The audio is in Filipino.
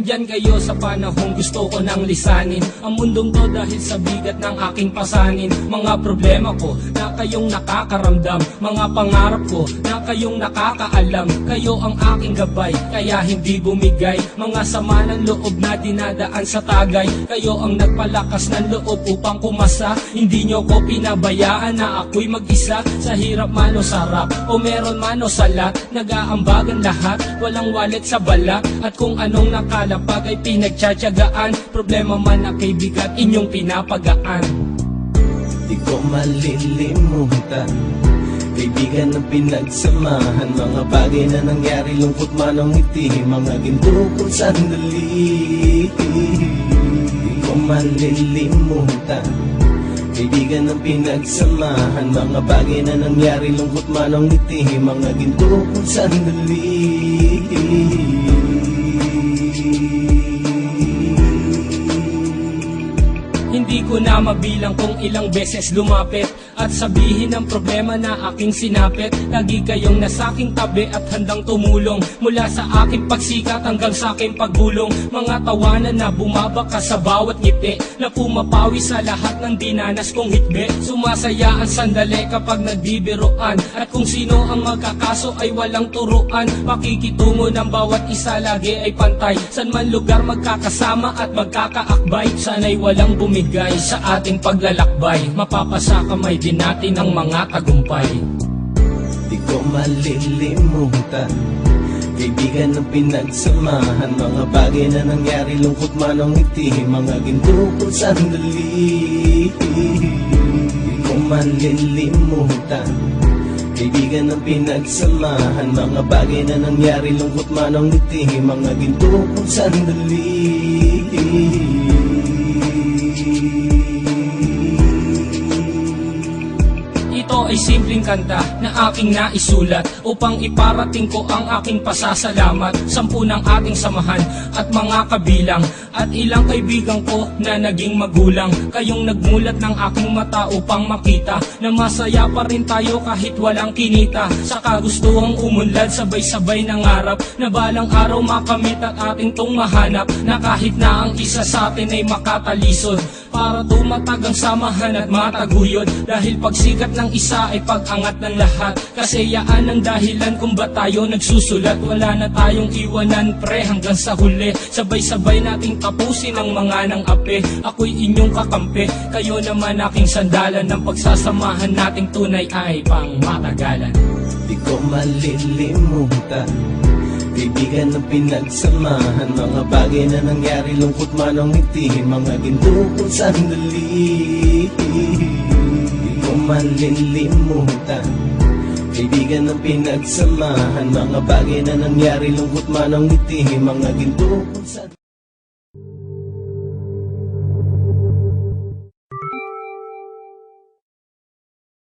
nandyan kayo sa panahong gusto ko nang lisanin ang mundong to dahil sa bigat ng aking pasanin. Mga problema ko na kayong nakakaramdam, mga pangarap ko na kayong nakakaalam. Kayo ang aking gabay, kaya hindi bumigay. Mga sama ng loob na dinadaan sa tagay, kayo ang nagpalakas ng loob upang kumasa. Hindi nyo ko pinabayaan na ako'y mag-isa. Sa hirap man o sarap, o meron man o salat, nag-aambagan lahat, walang walet sa balat. At kung anong nakalapag ay pinagtsatsagaan, problema man na kay bigat inyong pinapagaan. Di ko malilimutan, kaibigan ng pinagsamahan, mga bagay na nangyari, lungkot man ang ngiti, mga ginto kong sandali. Di ko malilimutan, kaibigan ng pinagsamahan, mga bagay na nangyari, lungkot man ang ngiti, mga ginto kong sandali. Hindi ko na mabilang kung ilang beses lumapit at sabihin ang problema na aking sinapit. Lagi kayong nasa aking tabi at handang tumulong, mula sa aking pagsikat hanggang sa aking paggulong. Mga tawanan na bumabaka sa bawat ngiti, na pumapawi sa lahat ng dinanas kong hitbe. Sumasaya ang sandali kapag nagbibiroan, at kung sino ang magkakaso ay walang turuan. Pakikitungo ng bawat isa lagi ay pantay, san man lugar magkakasama at magkakaakbay. Sana'y walang bumigay sa ating paglalakbay, mapapasa kamay din natin ang mga tagumpay. Di ko malilimutan, kaibigan ng pinagsamahan, mga bagay na nangyari, lungkot man ang ngiti, mga ginto kong sandali. Di ko malilimutan, kaibigan ng pinagsamahan, mga bagay na nangyari, lungkot man ang ngiti, mga ginto kong sandali. Ito ay simpleng kanta na aking naisulat upang iparating ko ang aking pasasalamat. 10 ng ating samahan at mga kabilang, at ilang kaibigan ko na naging magulang. Kayong nagmulat ng aking mata upang makita na masaya pa rin tayo kahit walang kinita. Sa kagustuhang umunlad, sabay-sabay nangarap na balang araw makamit at ating tong mahanap, na kahit na ang isa sa atin ay makatalisod, para tumatag ang samahan at mataguyod. Dahil pagsikat ng isa ay pag-angat ng lahat, kasayaan ang dahilan kung ba't tayo nagsusulat. Wala na tayong iwanan pre hanggang sa huli, sabay-sabay nating tapusin ang mga nang ape. Ako'y inyong kakampi, kayo naman aking sandalan, ng pagsasamahan nating tunay ay pang matagalan. Di ko malilimutan, kaibigan ng pinagsamahan, mga bagay na nangyari, lungkot man ang ngiti, mga ginto kong sandali. Di ko malilimutan, kaibigan ng pinagsamahan, mga bagay na nangyari, lungkot man ang ngiti, mga ginto kong sandali.